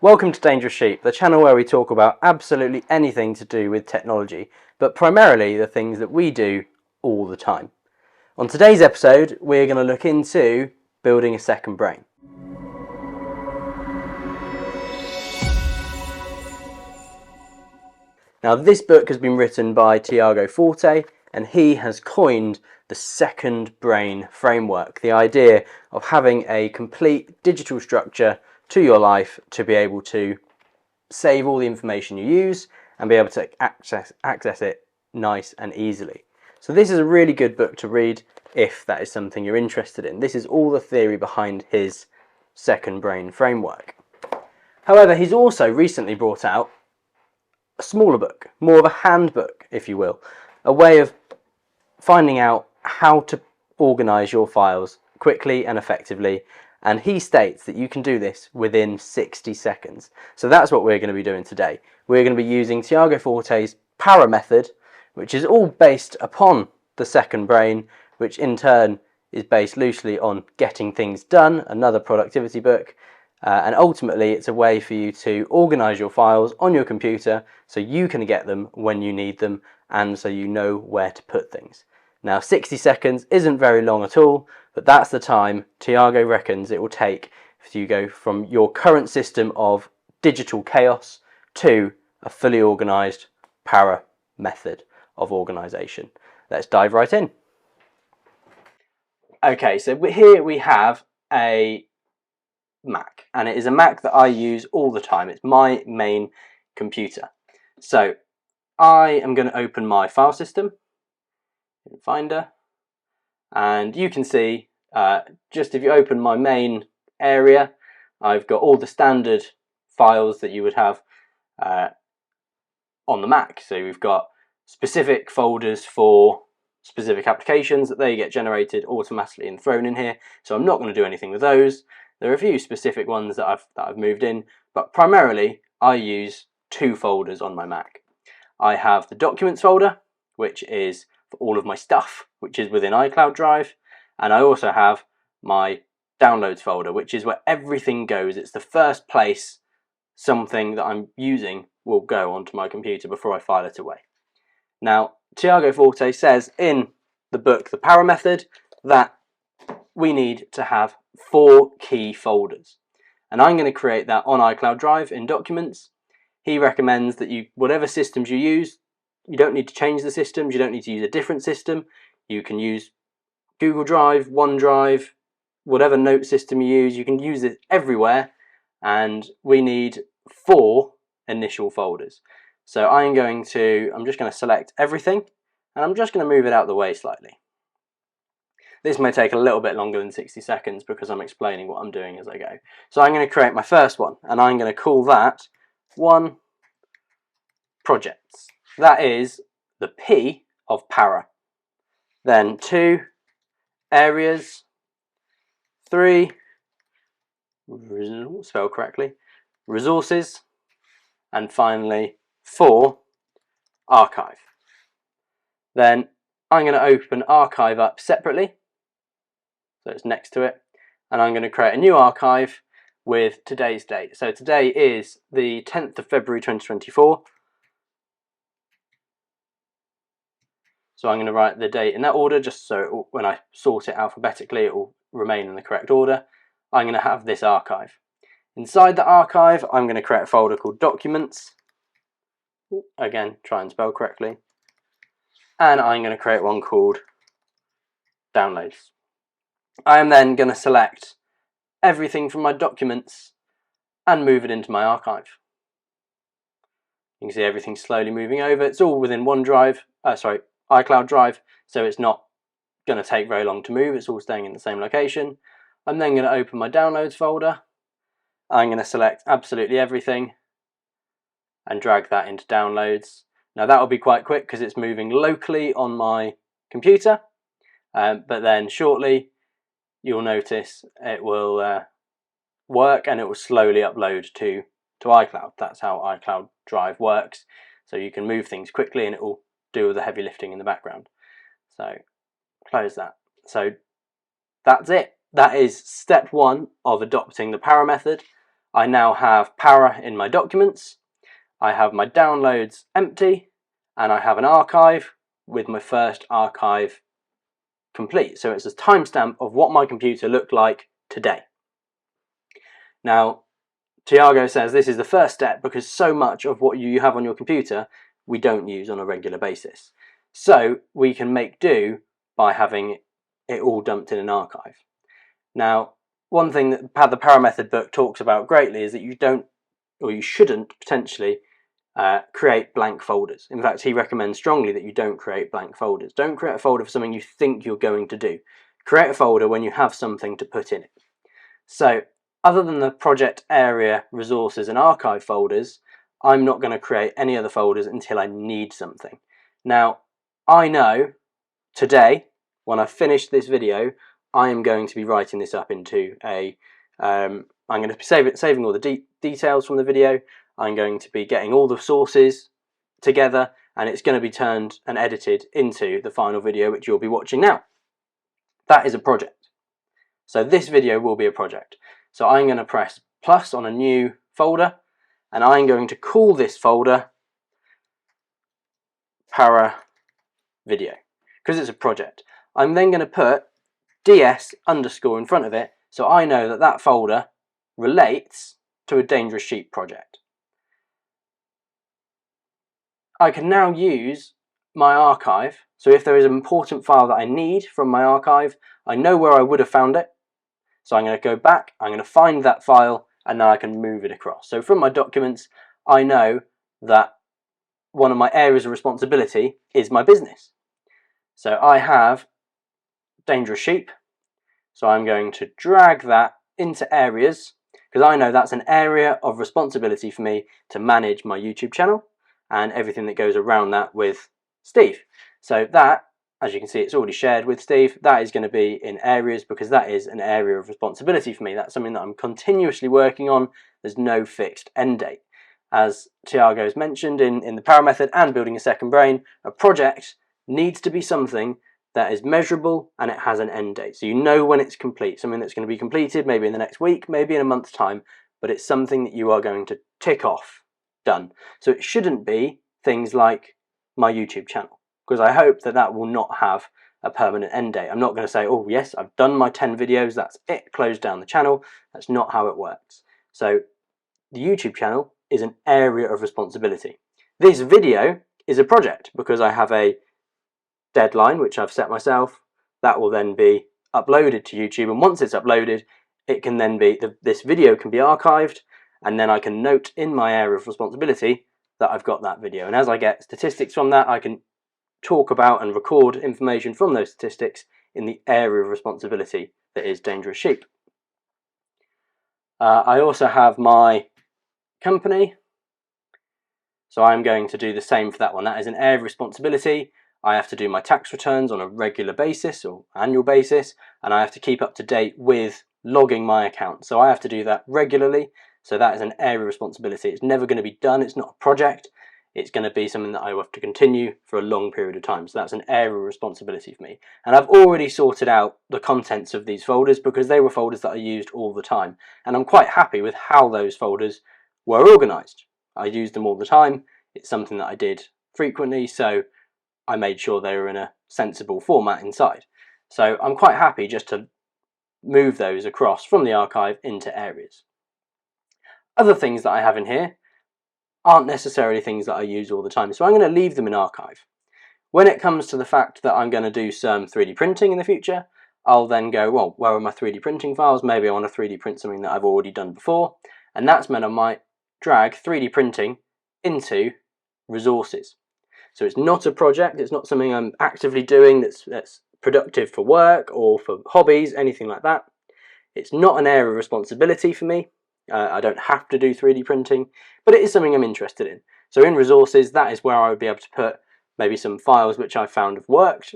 Welcome to Dangerous Sheep, the channel where we talk about absolutely anything to do with technology, but primarily the things that we do all the time. On today's episode, we're going to look into building a second brain. Now, this book has been written by Tiago Forte, and he has coined the second brain framework, the idea of having a complete digital structure to your life to be able to save all the information you use and be able to access it nice and easily. So this is a really good book to read if that is something you're interested in. This is all the theory behind his second brain framework. However, he's also recently brought out a smaller book, more of a handbook, if you will, a way of finding out how to organize your files quickly and effectively. And he states that you can do this within 60 seconds. So that's what we're going to be doing today. We're going to be using Tiago Forte's PARA method, which is all based upon the second brain, which in turn is based loosely on Getting Things Done, another productivity book. And ultimately, it's a way for you to organize your files on your computer so you can get them when you need them and so you know where to put things. Now, 60 seconds isn't very long at all, but that's the time Tiago reckons it will take for you to go from your current system of digital chaos to a fully organized PARA method of organization. Let's dive right in. Okay, so here we have a Mac, and it is a Mac that I use all the time. It's my main computer. So I am going to open my file system in Finder, and you can see just if you open my main area, I've got all the standard files that you would have on the Mac. So we've got specific folders for specific applications that they get generated automatically and thrown in here. So I'm not going to do anything with those. There are a few specific ones that I've moved in, but primarily I use two folders on my Mac. I have the Documents folder, which is for all of my stuff, which is within iCloud Drive, and I also have my Downloads folder, which is where everything goes. It's the first place something that I'm using will go onto my computer before I file it away. Now, Tiago Forte says in the book, The PARA Method, that we need to have 4 key folders. And I'm going to create that on iCloud Drive in Documents. He recommends that whatever systems you use, you don't need to change the systems, you don't need to use a different system. You can use Google Drive, OneDrive, whatever note system you use, you can use it everywhere. And we need 4 initial folders. So I'm just going to select everything, and I'm just going to move it out of the way slightly. This may take a little bit longer than 60 seconds because I'm explaining what I'm doing as I go. So I'm going to create my first one, and I'm going to call that 1 Projects. That is the P of PARA. Then 2 Areas. 3, spell correctly, Resources. And finally 4, Archive. Then I'm going to open Archive up separately, so it's next to it, and I'm going to create a new archive with today's date. So today is the 10th of February 2024. So I'm going to write the date in that order, just so when I sort it alphabetically, it will remain in the correct order. I'm going to have this archive. Inside the archive, I'm going to create a folder called Documents. Again, try and spell correctly. And I'm going to create one called Downloads. I am then going to select everything from my documents and move it into my archive. You can see everything slowly moving over. It's all within iCloud Drive, so it's not going to take very long to move. It's all staying in the same location. I'm then going to open my Downloads folder. I'm going to select absolutely everything and drag that into Downloads. Now that will be quite quick because it's moving locally on my computer, but then shortly you'll notice it will work and it will slowly upload to iCloud. That's how iCloud Drive works. So you can move things quickly and it will do all the heavy lifting in the background. So close that. So that's it. That is step 1 of adopting the PARA method. I now have Para in my documents, I have my downloads empty, and I have an archive with my first archive complete. So it's a timestamp of what my computer looked like today. Now, Tiago says this is the first step because so much of what you have on your computer we don't use on a regular basis. So we can make do by having it all dumped in an archive. Now, one thing that the Para Method book talks about greatly is that you don't, or you shouldn't potentially, create blank folders. In fact, he recommends strongly that you don't create blank folders. Don't create a folder for something you think you're going to do. Create a folder when you have something to put in it. So, other than the project area, resources and archive folders, I'm not going to create any other folders until I need something. Now, I know today, when I finish this video, I am going to be writing this up into a, I'm going to be saving all the details from the video. I'm going to be getting all the sources together, and it's going to be turned and edited into the final video, which you'll be watching now. That is a project. So this video will be a project. So I'm going to press plus on a new folder, and I'm going to call this folder Para Video, because it's a project. I'm then going to put ds underscore in front of it, so I know that that folder relates to a Dangerous Sheep project. I can now use my archive, so if there is an important file that I need from my archive, I know where I would have found it. So I'm going to go back, I'm going to find that file, and now I can move it across. So from my documents, I know that one of my areas of responsibility is my business. So I have Dangerous Sheep, so I'm going to drag that into areas, because I know that's an area of responsibility for me to manage my YouTube channel and everything that goes around that with Steve. So that, as you can see, it's already shared with Steve. That is going to be in areas because that is an area of responsibility for me. That's something that I'm continuously working on. There's no fixed end date. As Tiago has mentioned in the Para Method and Building a Second Brain, a project needs to be something that is measurable and it has an end date. So you know when it's complete, something that's going to be completed maybe in the next week, maybe in a month's time, but it's something that you are going to tick off, done. So it shouldn't be things like my YouTube channel, because I hope that that will not have a permanent end date. I'm not going to say, oh yes, I've done my 10 videos, that's it, close down the channel. That's not how it works. So the YouTube channel is an area of responsibility. This video is a project because I have a deadline which I've set myself. That will then be uploaded to YouTube, and once it's uploaded, it can then be, this video can be archived, and then I can note in my area of responsibility that I've got that video. And as I get statistics from that, I can talk about and record information from those statistics in the area of responsibility that is Dangerous Sheep. I also have my company, so I'm going to do the same for that one. That is an area of responsibility. I have to do my tax returns on a regular basis or annual basis, and I have to keep up to date with logging my account. So I have to do that regularly. So that is an area of responsibility. It's never going to be done. It's not a project. It's going to be something that I will have to continue for a long period of time. So that's an area of responsibility for me. And I've already sorted out the contents of these folders because they were folders that I used all the time. And I'm quite happy with how those folders were organized. I used them all the time. It's something that I did frequently, so I made sure they were in a sensible format inside. So I'm quite happy just to move those across from the archive into areas. Other things that I have in here aren't necessarily things that I use all the time, so I'm going to leave them in archive. When it comes to the fact that I'm going to do some 3D printing in the future, I'll then go, well, where are my 3D printing files? Maybe I want to 3D print something that I've already done before, and that's meant I might drag 3D printing into resources. So it's not a project, it's not something I'm actively doing that's productive for work or for hobbies, anything like that. It's not an area of responsibility for me. I don't have to do 3D printing, but it is something I'm interested in. So in resources, that is where I would be able to put maybe some files which I found have worked,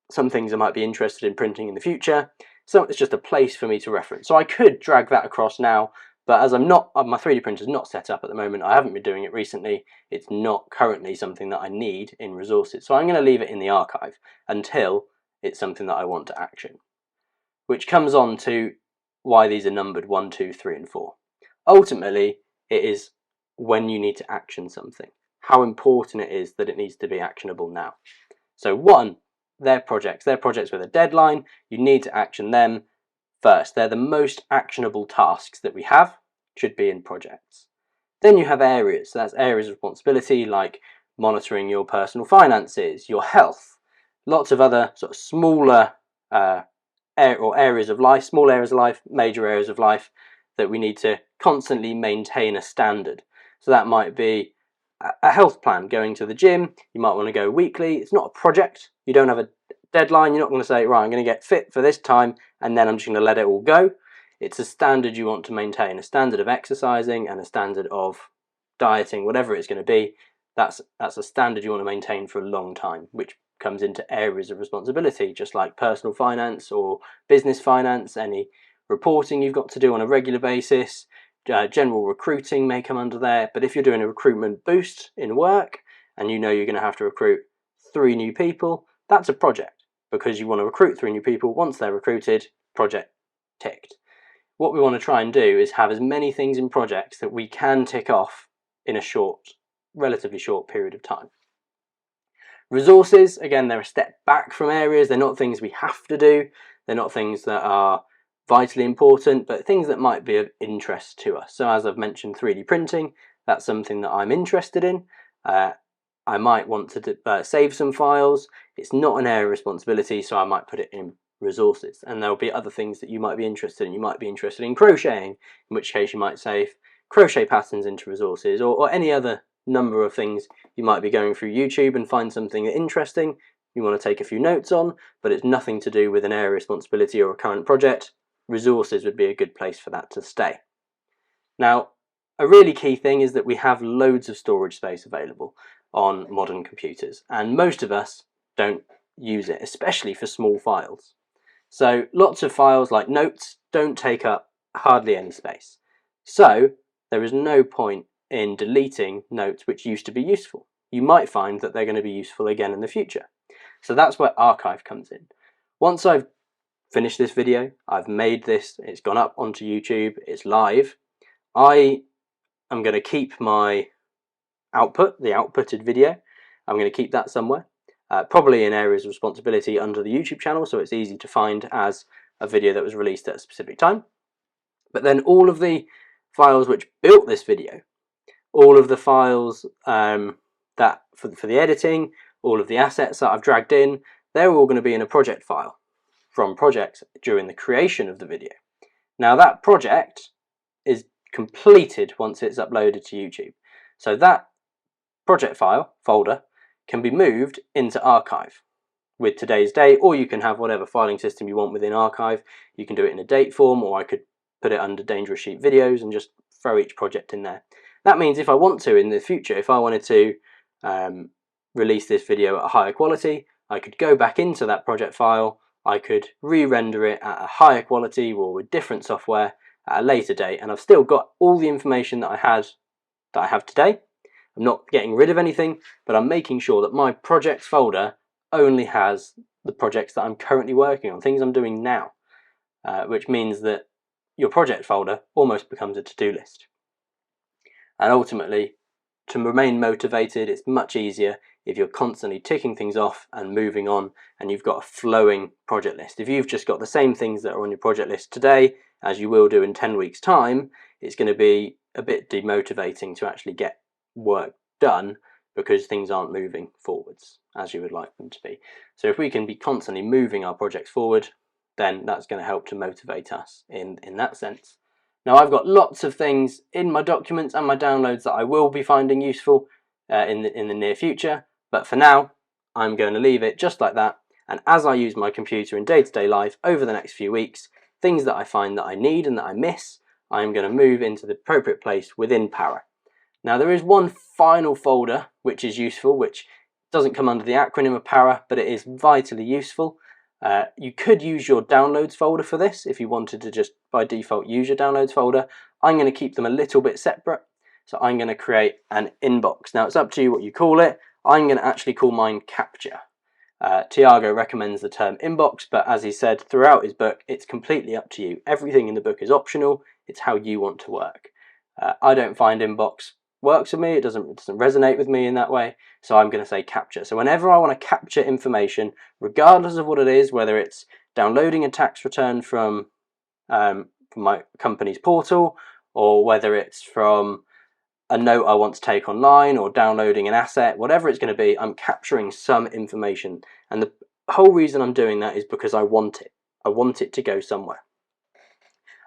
some things I might be interested in printing in the future. So it's just a place for me to reference. So I could drag that across now, but as I'm not, my 3D printer is not set up at the moment, I haven't been doing it recently, it's not currently something that I need in resources. So I'm going to leave it in the archive until it's something that I want to action. Which comes on to why these are numbered 1, 2, 3 and 4. ultimately it is when you need to action something, how important it is that it needs to be actionable now. So one, they're projects with a deadline. You need to action them first. They're the most actionable tasks that we have, should be in projects. Then you have areas. So that's areas of responsibility like monitoring your personal finances, your health, lots of other sort of smaller areas of life, small areas of life, major areas of life that we need to constantly maintain a standard. So that might be a health plan, going to the gym. You might want to go weekly. It's not a project. You don't have a deadline. You're not going to say, right, I'm going to get fit for this time and then I'm just going to let it all go. It's a standard you want to maintain, a standard of exercising and a standard of dieting, whatever it's going to be. That's a standard you want to maintain for a long time, which comes into areas of responsibility, just like personal finance or business finance, any reporting you've got to do on a regular basis. General recruiting may come under there, but if you're doing a recruitment boost in work and you know you're going to have to recruit 3 new people, that's a project because you want to recruit 3 new people. Once they're recruited, project ticked. What we want to try and do is have as many things in projects that we can tick off in a relatively short period of time. Resources, again, they're a step back from areas. They're not things we have to do. They're not things that are vitally important, but things that might be of interest to us. So as I've mentioned, 3D printing, that's something that I'm interested in. I might want to save some files. It's not an area of responsibility, so I might put it in resources. And there'll be other things that you might be interested in. You might be interested in crocheting, in which case you might save crochet patterns into resources, or any other number of things. You might be going through YouTube and find something interesting you want to take a few notes on, but it's nothing to do with an area of responsibility or a current project. Resources would be a good place for that to stay. Now, a really key thing is that we have loads of storage space available on modern computers, and most of us don't use it, especially for small files. So lots of files like notes don't take up hardly any space. So there is no point in deleting notes which used to be useful. You might find that they're going to be useful again in the future. So that's where archive comes in. Once I've finished this video, I've made this, it's gone up onto YouTube, it's live, I am going to keep my output, the outputted video, I'm going to keep that somewhere, probably in areas of responsibility under the YouTube channel, so it's easy to find as a video that was released at a specific time. But then all of the files which built this video, all of the files that for the editing, all of the assets that I've dragged in, they're all going to be in a project file from projects during the creation of the video. Now that project is completed once it's uploaded to YouTube. So that project file, folder, can be moved into archive with today's date, or you can have whatever filing system you want within archive. You can do it in a date form, or I could put it under Dangerous Sheep videos and just throw each project in there. That means if I want to in the future, if I wanted to release this video at a higher quality, I could go back into that project file, I could re-render it at a higher quality or with different software at a later date, and I've still got all the information that I have today. I'm not getting rid of anything, but I'm making sure that my projects folder only has the projects that I'm currently working on, things I'm doing now, which means that your project folder almost becomes a to-do list. And ultimately, to remain motivated, it's much easier if you're constantly ticking things off and moving on, and you've got a flowing project list. If you've just got the same things that are on your project list today as you will do in 10 weeks' time, it's going to be a bit demotivating to actually get work done because things aren't moving forwards as you would like them to be. So if we can be constantly moving our projects forward, then that's going to help to motivate us in that sense. Now I've got lots of things in my documents and my downloads that I will be finding useful in the near future, but for now I'm going to leave it just like that, and as I use my computer in day-to-day life over the next few weeks, things that I find that I need and that I miss, I'm going to move into the appropriate place within Para. Now there is one final folder which is useful, which doesn't come under the acronym of Para, but it is vitally useful. You could use your downloads folder for this if you wanted to just by default use your downloads folder. I'm going to keep them a little bit separate, so I'm going to create an inbox. Now it's up to you what you call it. I'm going to actually call mine Capture. Tiago recommends the term inbox, but as he said throughout his book, it's completely up to you. Everything in the book is optional. It's how you want to work. I don't find inbox works for me. It doesn't resonate with me in that way. So I'm going to say capture. So whenever I want to capture information, regardless of what it is, whether it's downloading a tax return from my company's portal, or whether it's from a note I want to take online, or downloading an asset, whatever it's going to be, I'm capturing some information. And the whole reason I'm doing that is because I want it. I want it to go somewhere.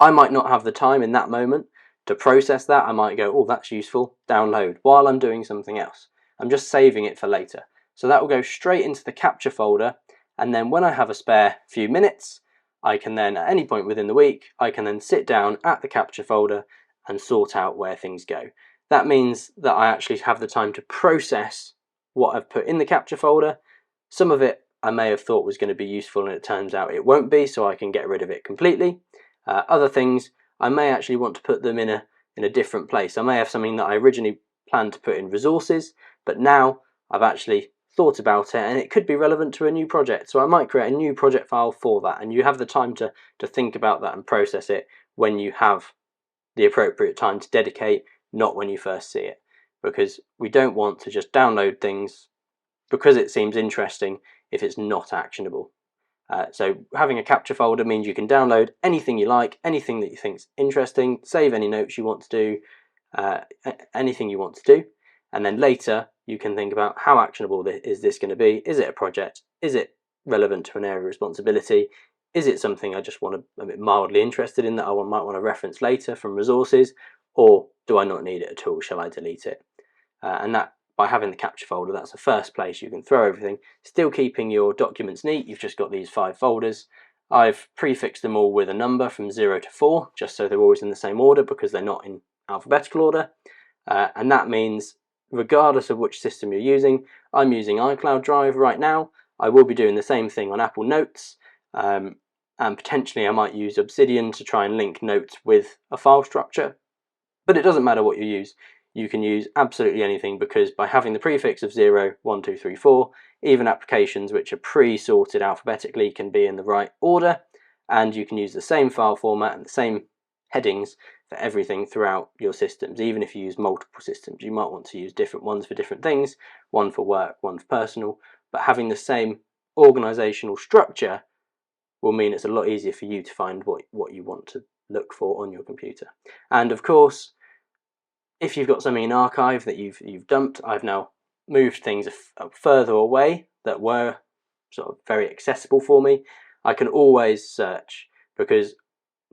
I might not have the time in that moment to process that. I might go, oh, that's useful, download, while I'm doing something else. I'm just saving it for later. So that will go straight into the capture folder, and then when I have a spare few minutes, I can then, at any point within the week, I can then sit down at the capture folder and sort out where things go. That means that I actually have the time to process what I've put in the capture folder. Some of it I may have thought was going to be useful, and it turns out it won't be, so I can get rid of it completely. Other things, I may actually want to put them in a different place. I may have something that I originally planned to put in resources, but now I've actually thought about it, and it could be relevant to a new project. So I might create a new project file for that, and you have the time to think about that and process it when you have the appropriate time to dedicate, not when you first see it. Because we don't want to just download things because it seems interesting if it's not actionable. So having a capture folder means you can download anything you like, anything that you think's interesting, save any notes you want to do, anything you want to do, and then later you can think about how actionable is this going to be. Is it a project? Is it relevant to an area of responsibility? Is it something I just want to, a bit mildly interested in that I might want to reference later from resources, or do I not need it at all? Shall I delete it? And that, by having the capture folder, that's the first place you can throw everything, still keeping your documents neat. You've just got these 5 folders. I've prefixed them all with a number from 0 to 4, just so they're always in the same order because they're not in alphabetical order. And that means regardless of which system you're using, I'm using iCloud Drive right now. I will be doing the same thing on Apple Notes, and potentially I might use Obsidian to try and link notes with a file structure. But it doesn't matter what you use. You can use absolutely anything, because by having the prefix of 0, 1, 2, 3, 4, even applications which are pre-sorted alphabetically can be in the right order, and you can use the same file format and the same headings for everything throughout your systems. Even if you use multiple systems, you might want to use different ones for different things, one for work, one for personal, but having the same organizational structure will mean it's a lot easier for you to find what you want to look for on your computer. And of course, if you've got something in archive that you've dumped, I've now moved things further away that were sort of very accessible for me. I can always search, because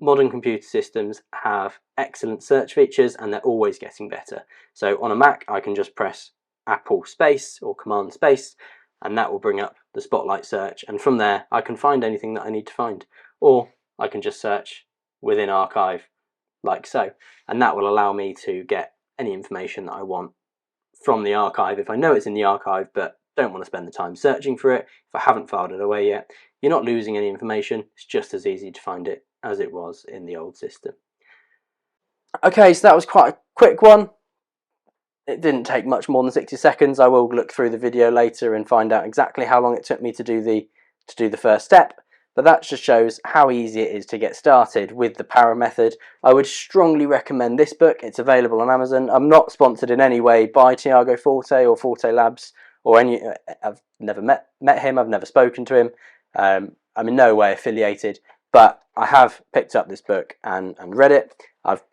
modern computer systems have excellent search features and they're always getting better. So on a Mac, I can just press Apple space or Command space, and that will bring up the Spotlight search, and from there I can find anything that I need to find. Or I can just search within archive like so, and that will allow me to get any information that I want from the archive if I know it's in the archive but don't want to spend the time searching for it. If I haven't filed it away yet, you're not losing any information. It's just as easy to find it as it was in the old system. Okay, so that was quite a quick one. It didn't take much more than 60 seconds. I will look through the video later and find out exactly how long it took me to do the first step. But that just shows how easy it is to get started with the Power method. I would strongly recommend this book. It's available on Amazon. I'm not sponsored in any way by Tiago Forte or Forte Labs or any. I've never met him. I've never spoken to him. I'm in no way affiliated, but I have picked up this book and read it. I've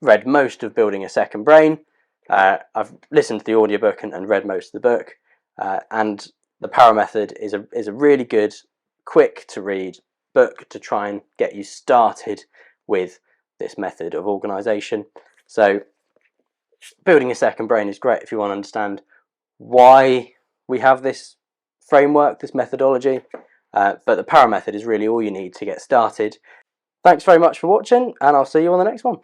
read most of Building a Second Brain. I've listened to the audiobook and read most of the book. And the Power method is a really good, quick to read book to try and get you started with this method of organisation. So Building a Second Brain is great if you want to understand why we have this framework, this methodology, but the Power method is really all you need to get started. Thanks very much for watching, and I'll see you on the next one.